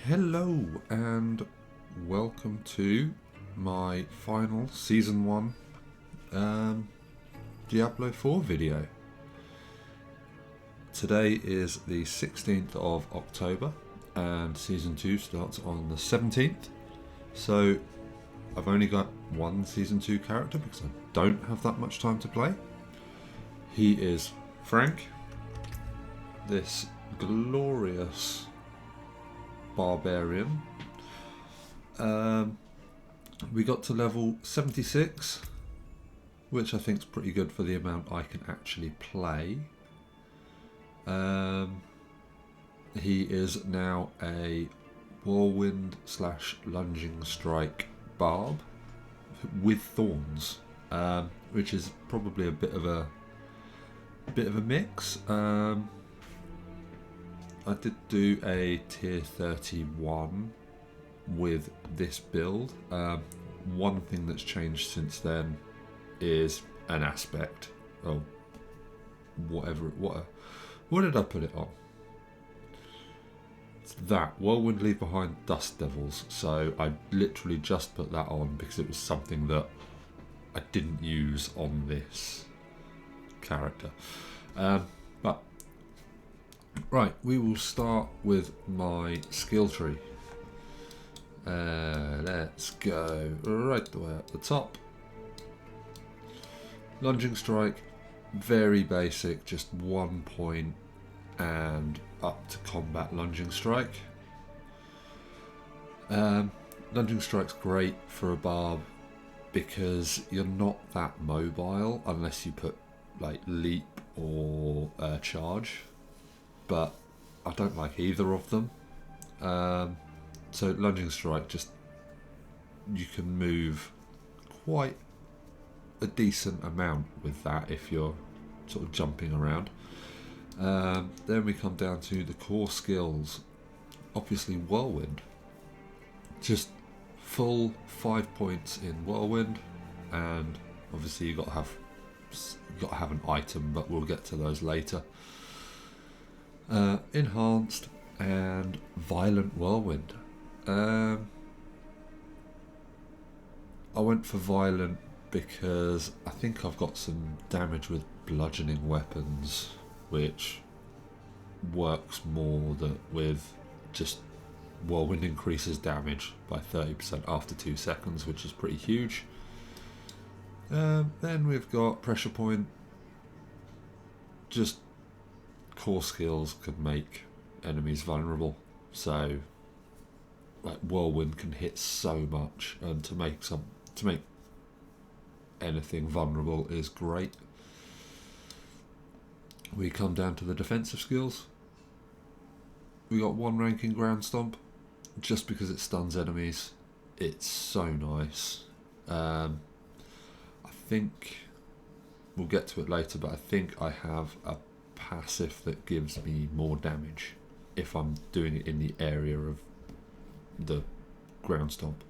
Hello and welcome to my final Season 1 Diablo 4 video. Today is the 16th of October and Season 2 starts on the 17th. So I've only got one Season 2 character because I don't have that much time to play. He is Frank, this glorious Barbarian. We got to level 76, which I think is pretty good for the amount I can actually play. He is now a whirlwind / lunging strike barb with thorns, which is probably a bit of a mix. I did do a tier 31 with this build. One thing that's changed since then is an aspect. Oh, whatever. What did I put it on? It's that. Whirlwind leave behind dust devils. So I literally just put that on because it was something that I didn't use on this character. But right, we will start with my skill tree. Let's go right the way up the top. Lunging strike, very basic, just 1 point and up to combat lunging strike. Lunging strike's great for a barb because you're not that mobile unless you put like leap or charge, but I don't like either of them. So lunging strike, just you can move quite a decent amount with that if you're sort of jumping around. Then we come down to the core skills. Obviously whirlwind, just full 5 points in whirlwind, and obviously you've got to have an item, but we'll get to those later. Enhanced and violent whirlwind. I went for violent because I think I've got some damage with bludgeoning weapons, which works more than with just whirlwind increases damage by 30% after 2 seconds, which is pretty huge. Then we've got pressure point. Just core skills can make enemies vulnerable, so like whirlwind can hit so much, and to make anything vulnerable is great. We come down to the defensive skills. We got 1 rank in ground stomp, just because it stuns enemies. It's so nice. I think we'll get to it later, but I think I have a passive that gives me more damage if I'm doing it in the area of the ground stomp.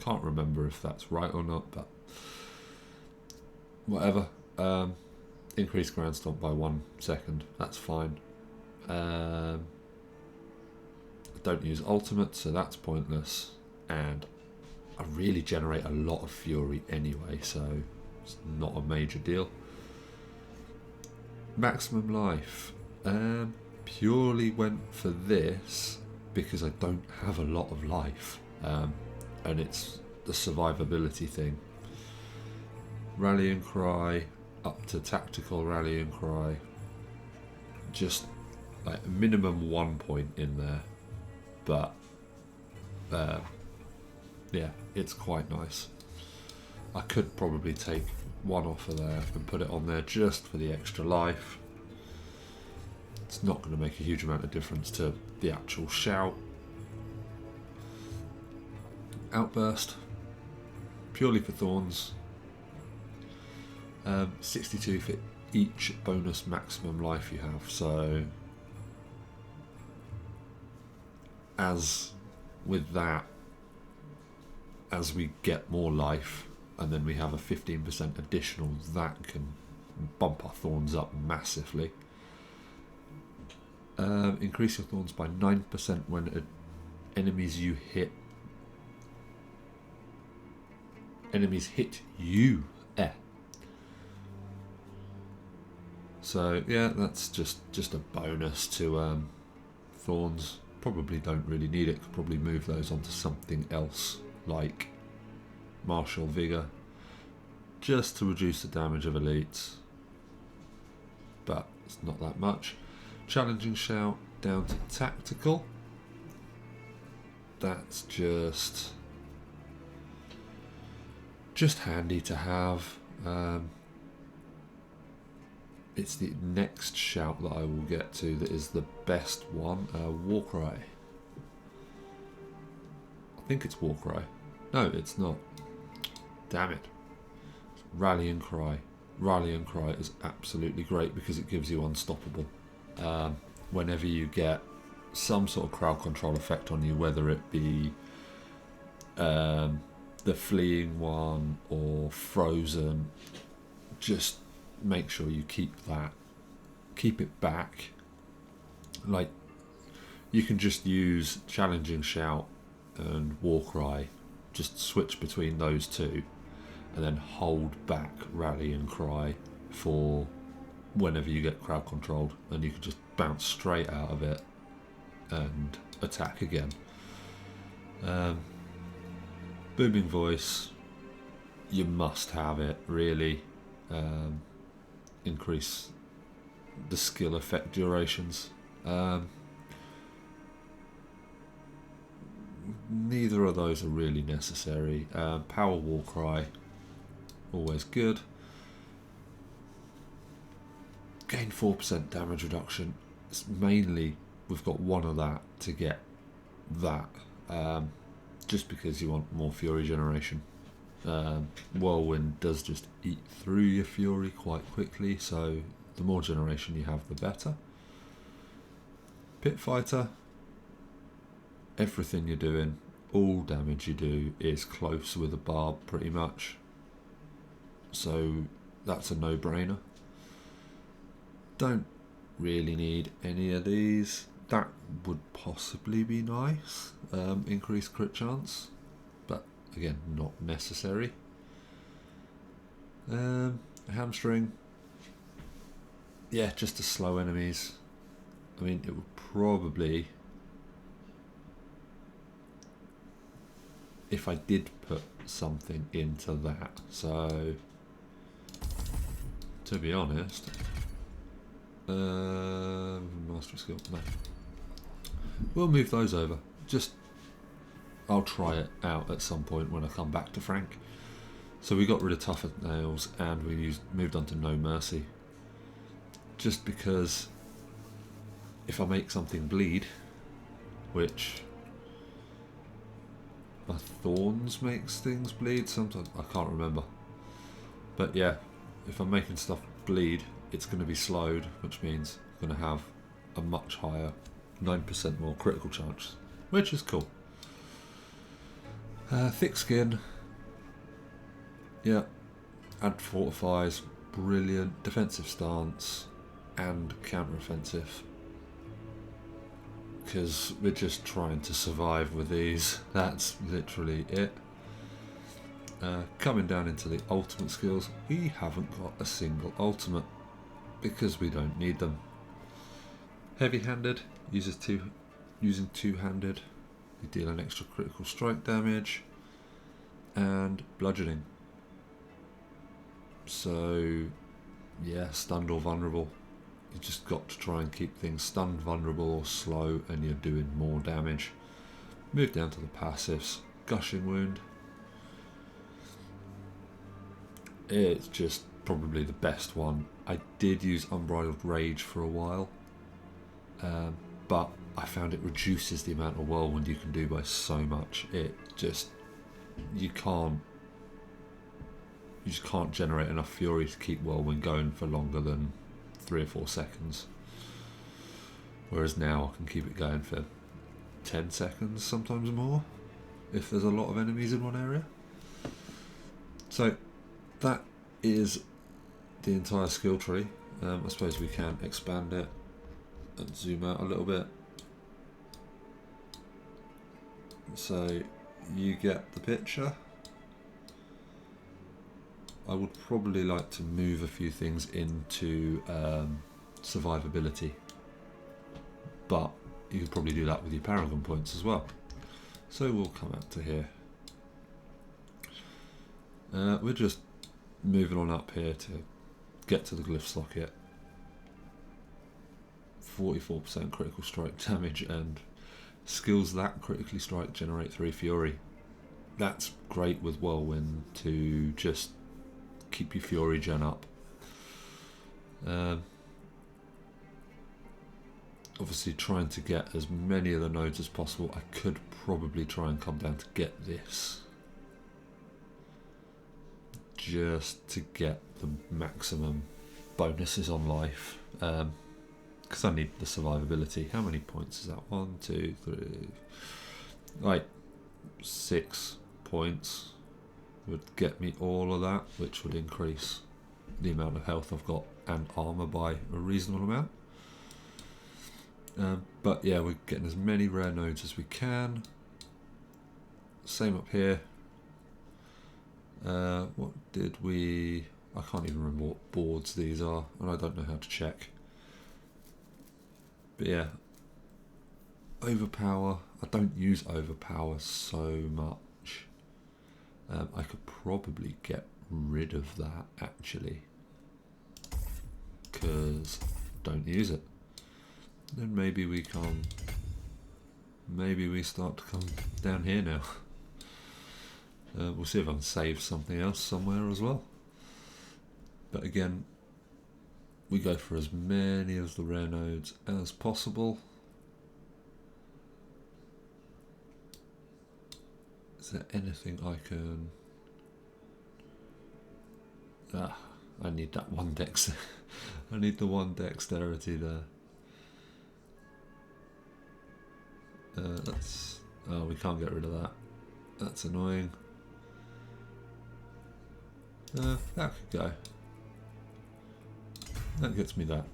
Can't remember if that's right or not, but whatever. Increase ground stomp by 1 second, that's fine. I don't use ultimate, so that's pointless, and I really generate a lot of fury anyway, so it's not a major deal. Maximum life. Purely went for this because I don't have a lot of life, and it's the survivability thing. Rallying cry up to tactical rallying cry, just like minimum 1 point in there, but yeah, it's quite nice. I could probably take 1 off of there and put it on there just for the extra life. It's not going to make a huge amount of difference to the actual shout. Outburst, purely for Thorns. 62 for each bonus maximum life you have, so as with that, as we get more life and then we have a 15% additional, that can bump our Thorns up massively. Increase your Thorns by 9% when enemies hit you. So yeah, that's just a bonus to Thorns. Probably don't really need it. Could probably move those onto something else like Martial Vigor, just to reduce the damage of elites. But it's not that much. Challenging Shout down to Tactical. That's just handy to have. It's the next shout that I will get to that is the best one. Warcry. I think it's Warcry. No, it's not. Damn it. Rallying Cry. Rallying Cry is absolutely great because it gives you unstoppable. Whenever you get some sort of crowd control effect on you, whether it be the fleeing one or frozen, just make sure you keep it back. Like, you can just use Challenging Shout and Warcry, just switch between those two and then hold back Rally and Cry for whenever you get crowd controlled, and you can just bounce straight out of it and attack again. Booming Voice, you must have it, really. Increase the skill effect durations. Neither of those are really necessary. Power Warcry, always good. Gain 4% damage reduction. It's mainly, we've got one of that to get that, just because you want more Fury generation. Whirlwind does just eat through your Fury quite quickly, so the more generation you have, the better. Pit Fighter, everything you're doing, all damage you do is close with a barb pretty much, so that's a no-brainer. Don't really need any of these. That would possibly be nice, increased crit chance, but again, not necessary. Hamstring, yeah, just to slow enemies. I mean, it would probably, if I did put something into that, so to be honest, mastery skill, no, we'll move those over. Just, I'll try it out at some point when I come back to Frank. So we got rid of Tougher Nails and we moved on to No Mercy, just because if I make something bleed, which my Thorns makes things bleed sometimes, I can't remember, but yeah, if I'm making stuff bleed, it's going to be slowed, which means I'm going to have a much higher 9% more critical chance, which is cool. Thick Skin, yeah, add Fortifies, brilliant. Defensive Stance and counter-offensive, because we're just trying to survive with these. That's literally it. Coming down into the ultimate skills, we haven't got a single ultimate because we don't need them. Heavy-handed, using two-handed, you deal an extra critical strike damage, and bludgeoning. So yeah, stunned or vulnerable. You just got to try and keep things stunned, vulnerable or slow, and you're doing more damage. Move down to the passives. Gushing Wound, it's just probably the best one. I did use Unbridled Rage for a while, but I found it reduces the amount of Whirlwind you can do by so much. It just, you just can't generate enough Fury to keep Whirlwind going for longer than 3 or 4 seconds. Whereas now I can keep it going for 10 seconds, sometimes more, if there's a lot of enemies in one area. So that is the entire skill tree. I suppose we can expand it and zoom out a little bit. So you get the picture. I would probably like to move a few things into survivability, but you could probably do that with your Paragon points as well. So we'll come out to here. We're just moving on up here to get to the glyph socket. 44% critical strike damage, and skills that critically strike generate 3 fury. That's great with Whirlwind to just keep your fury gen up. Obviously trying to get as many of the nodes as possible. I could probably try and come down to get this, just to get the maximum bonuses on life, because I need the survivability. How many points is that? 1, 2, 3, like 6 points would get me all of that, which would increase the amount of health I've got and armor by a reasonable amount. But yeah, we're getting as many rare nodes as we can. Same up here. What did we... I can't even remember what boards these are, and I don't know how to check. But yeah, overpower. I don't use overpower so much. I could probably get rid of that actually, because don't use it. Then maybe we come. Maybe we start to come down here now. We'll see if I can save something else somewhere as well. But again, we go for as many of the rare nodes as possible. Is there anything I can... I need that one dex. I need the one dexterity there. That's... Oh, we can't get rid of that. That's annoying. That could go. That gets me that.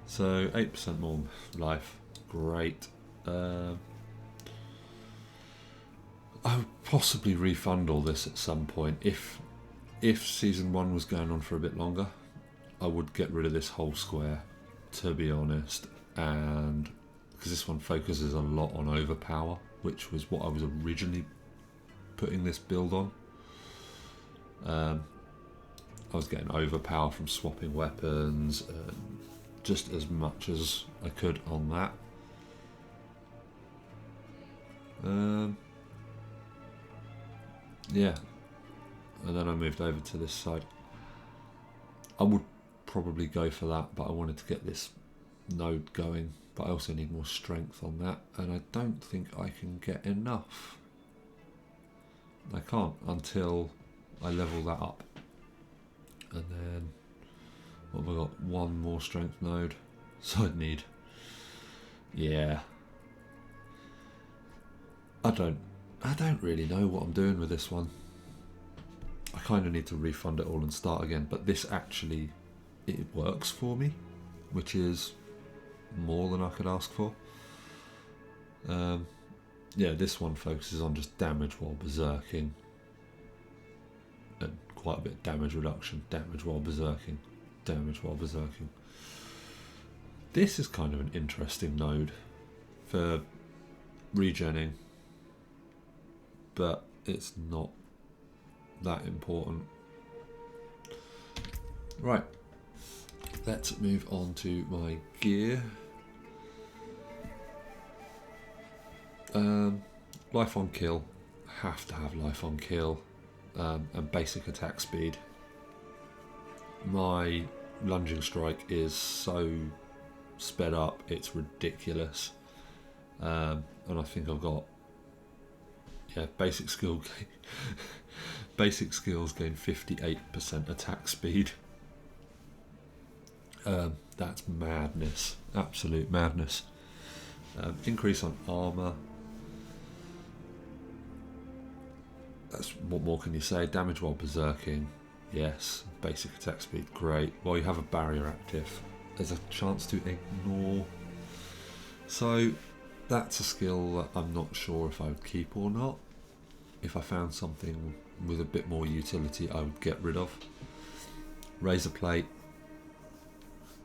So 8% more life. Great. I would possibly refund all this at some point. If season 1 was going on for a bit longer, I would get rid of this whole square, to be honest, and because this one focuses a lot on overpower, which was what I was originally putting this build on. I was getting overpower from swapping weapons, just as much as I could on that. Yeah, and then I moved over to this side. I would probably go for that, but I wanted to get this node going, but I also need more strength on that, and I don't think I can get enough. I can't until I level that up. And then what have I got? 1 more strength node, so I'd need... Yeah, I don't really know what I'm doing with this one. I kind of need to refund it all and start again, but this actually, it works for me, which is more than I could ask for. Yeah, this one focuses on just damage while berserking, and quite a bit of damage reduction, damage while berserking, damage while berserking. This is kind of an interesting node for regenning, but it's not that important. Right, let's move on to my gear. Life on kill, have to have life on kill, and basic attack speed. My lunging strike is so sped up, it's ridiculous, and I think I've got, yeah, basic skills gain 58% attack speed. That's madness, absolute madness. Increase on armor. That's, what more can you say? Damage while berserking, yes. Basic attack speed, great. While you have a barrier active, there's a chance to ignore. So That's a skill that I'm not sure if I would keep or not. If I found something with a bit more utility, I would get rid of. Razor Plate,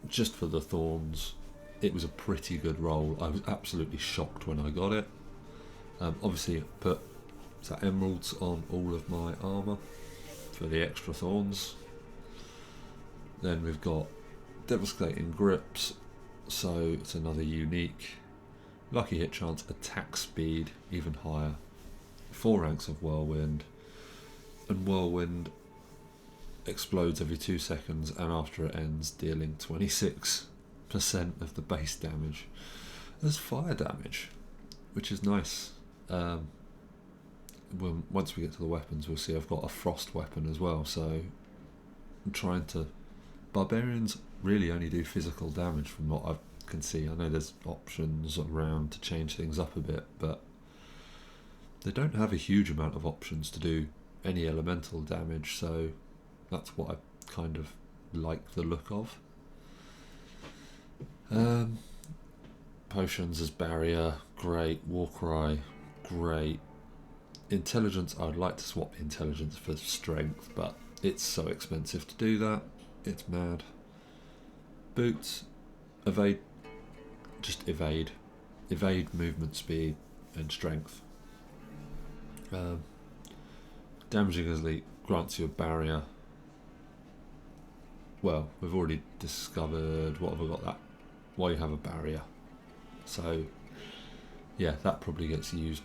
just for the Thorns, it was a pretty good roll. I was absolutely shocked when I got it. Obviously, put emeralds on all of my armour for the extra Thorns. Then we've got Devastating Grips, so it's another unique. Lucky hit chance, attack speed even higher. 4 ranks of Whirlwind, and Whirlwind explodes every 2 seconds, and after it ends, dealing 26% of the base damage as fire damage, which is nice. Once we get to the weapons, we'll see I've got a frost weapon as well, so I'm trying to... Barbarians really only do physical damage from what I can see. I know there's options around to change things up a bit, but they don't have a huge amount of options to do any elemental damage, so that's what I kind of like the look of. Potions as barrier, great. Warcry, great. Intelligence, I would like to swap intelligence for strength, but it's so expensive to do that. It's mad. Boots, evade, just evade. Evade, movement speed, and strength. Damaging as elite grants you a barrier. Well, we've already discovered, what have I got that? Why you have a barrier. So, yeah, that probably gets used.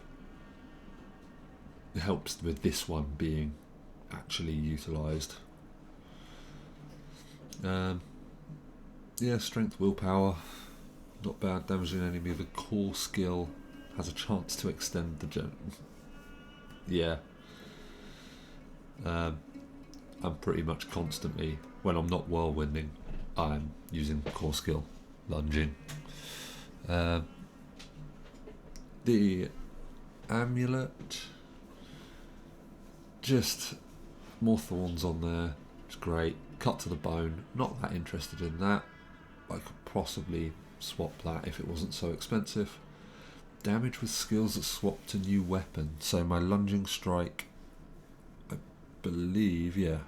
It helps with this one being actually utilised. Yeah, strength, willpower, not bad. Damaging an enemy with a core skill has a chance to extend the yeah. I'm pretty much constantly, when I'm not whirlwinding, I'm using core skill, lunging. The amulet, just more thorns on there, it's great. Cut to the bone, not that interested in that. I could possibly swap that if it wasn't so expensive. Damage with skills that swap to new weapon. So my lunging strike, I believe, yeah.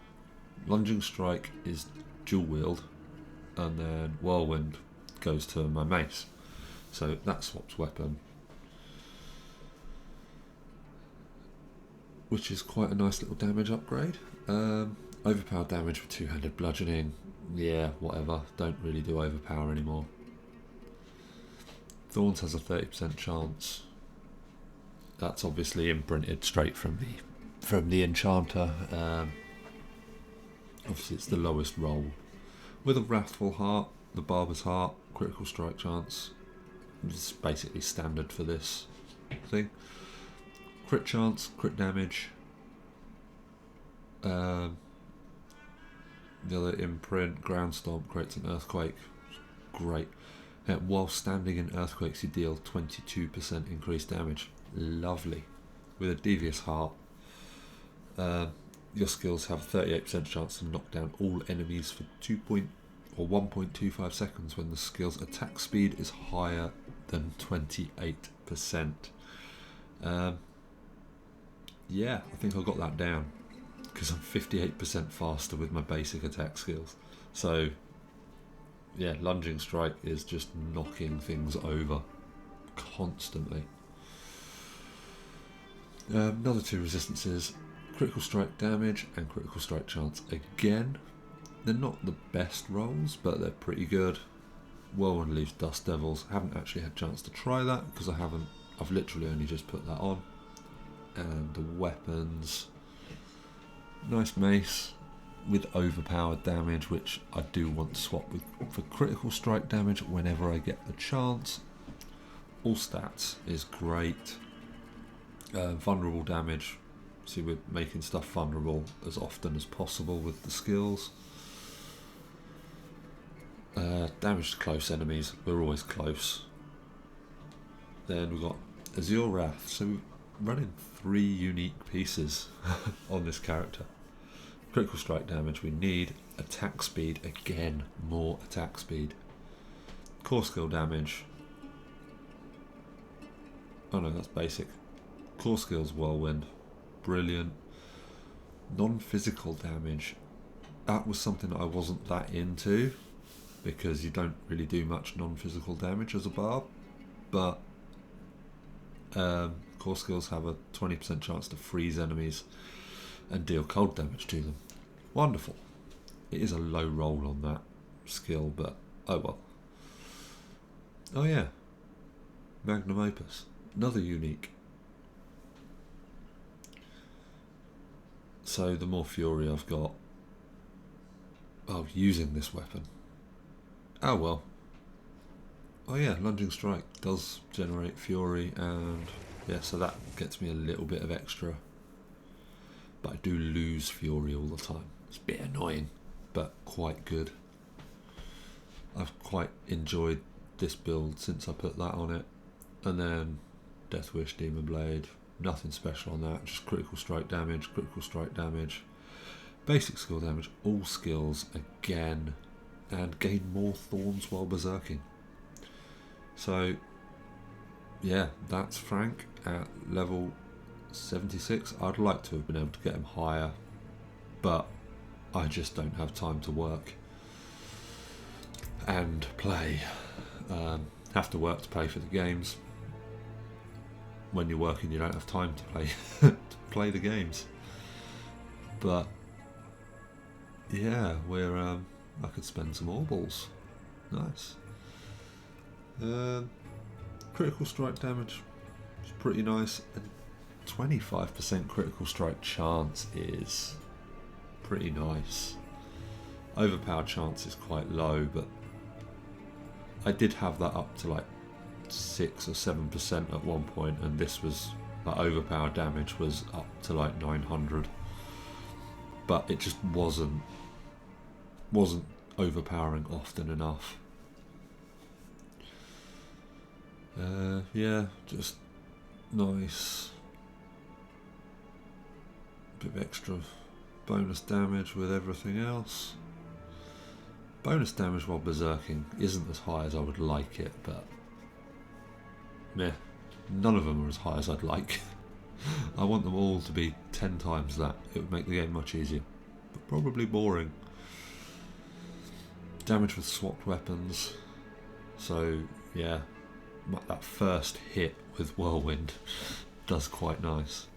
Lunging strike is dual wield, and then whirlwind goes to my mace. So that swaps weapon, which is quite a nice little damage upgrade. Overpowered damage with two-handed bludgeoning, yeah, whatever. Don't really do overpower anymore. Thorns has a 30% chance. That's obviously imprinted straight from the enchanter. Obviously, it's the lowest roll. With a Wrathful Heart, the Barber's Heart, critical strike chance. It's basically standard for this thing. Crit chance, crit damage. The other imprint, Ground Stomp, creates an earthquake. Great. While standing in earthquakes, you deal 22% increased damage. Lovely. With a Devious Heart, your skills have a 38% chance to knock down all enemies for 1.25 seconds when the skill's attack speed is higher than 28%. Yeah, I think I got that down because I'm 58% faster with my basic attack skills. So yeah, lunging strike is just knocking things over constantly. Another 2 resistances, critical strike damage and critical strike chance again. They're not the best rolls, but they're pretty good. Whirlwind leaves Dust Devils. Haven't actually had a chance to try that because I've literally only just put that on. And the weapons, nice mace with overpowered damage, which I do want to swap with for critical strike damage whenever I get the chance. All stats is great. Vulnerable damage, see, we're making stuff vulnerable as often as possible with the skills. Damage to close enemies, we're always close. Then we've got Azure Wrath, so we're running 3 unique pieces on this character. Critical strike damage we need, attack speed, again, more attack speed. Core skill damage, Oh no, that's basic. Core skills, Whirlwind. Brilliant. Non-physical damage. That was something that I wasn't that into, because you don't really do much non-physical damage as a barb. But core skills have a 20% chance to freeze enemies and deal cold damage to them. Wonderful. It is a low roll on that skill, but oh well. Oh yeah, Magnum Opus, another unique. So the more fury I've got, using this weapon. Oh well. Oh yeah, lunging strike does generate fury, and yeah, so that gets me a little bit of extra. But I do lose fury all the time. It's a bit annoying, but quite good. I've quite enjoyed this build since I put that on it. And then Death Wish, Demon Blade, nothing special on that, just critical strike damage, basic skill damage, all skills again, and gain more Thorns while berserking. So yeah, that's Frank at level 76. I'd like to have been able to get him higher, but I just don't have time to work and play. Have to work to pay for the games. When you're working, you don't have time to play to play the games. But yeah, I could spend some orbals. Nice. Critical strike damage is pretty nice, and 25% critical strike chance is pretty nice. Overpowered chance is quite low, but I did have that up to like 6 or 7% at one point, and this was like overpowered damage was up to like 900, but it just wasn't overpowering often enough. Yeah, just nice. Bit of extra bonus damage with everything else. Bonus damage while berserking isn't as high as I would like it, but meh, none of them are as high as I'd like. I want them all to be 10 times that. It would make the game much easier, but probably boring. Damage with swapped weapons. So yeah, that first hit with Whirlwind does quite nice.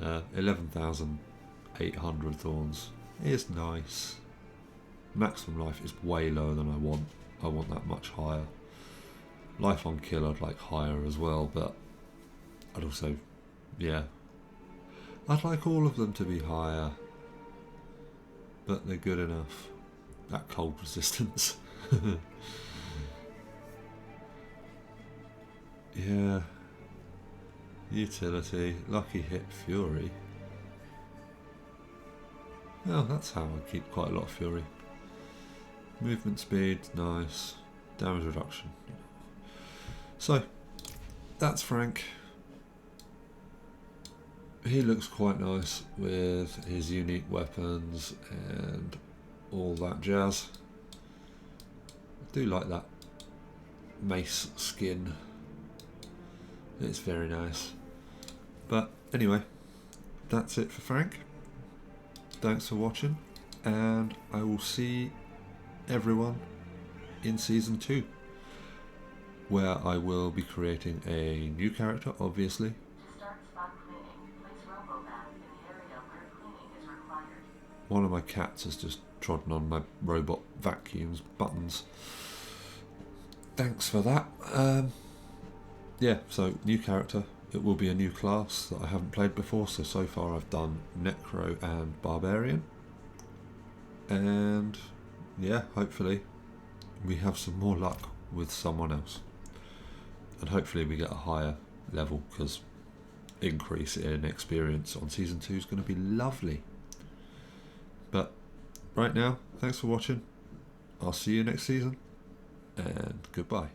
11,800 Thorns is nice. Maximum life is way lower than I want. I want that much higher. Life on kill I'd like higher as well, but I'd also, yeah, I'd like all of them to be higher, but they're good enough. That cold resistance. Yeah. Utility, lucky hit, fury. Oh, that's how I keep quite a lot of fury. Movement speed, nice. Damage reduction. So, that's Frank. He looks quite nice with his unique weapons and all that jazz. I do like that mace skin. It's very nice. But anyway, that's it for Frank. Thanks for watching, and I will see everyone in Season 2, where I will be creating a new character, obviously. To start spot cleaning, place RoboVac in the area where cleaning is required. One of my cats has just trodden on my robot vacuum's buttons. Thanks for that. Yeah, so new character. It will be a new class that I haven't played before, so far I've done Necro and Barbarian. And yeah, hopefully we have some more luck with someone else. And hopefully we get a higher level, because increase in experience on Season 2 is going to be lovely. But right now, thanks for watching. I'll see you next season, and goodbye.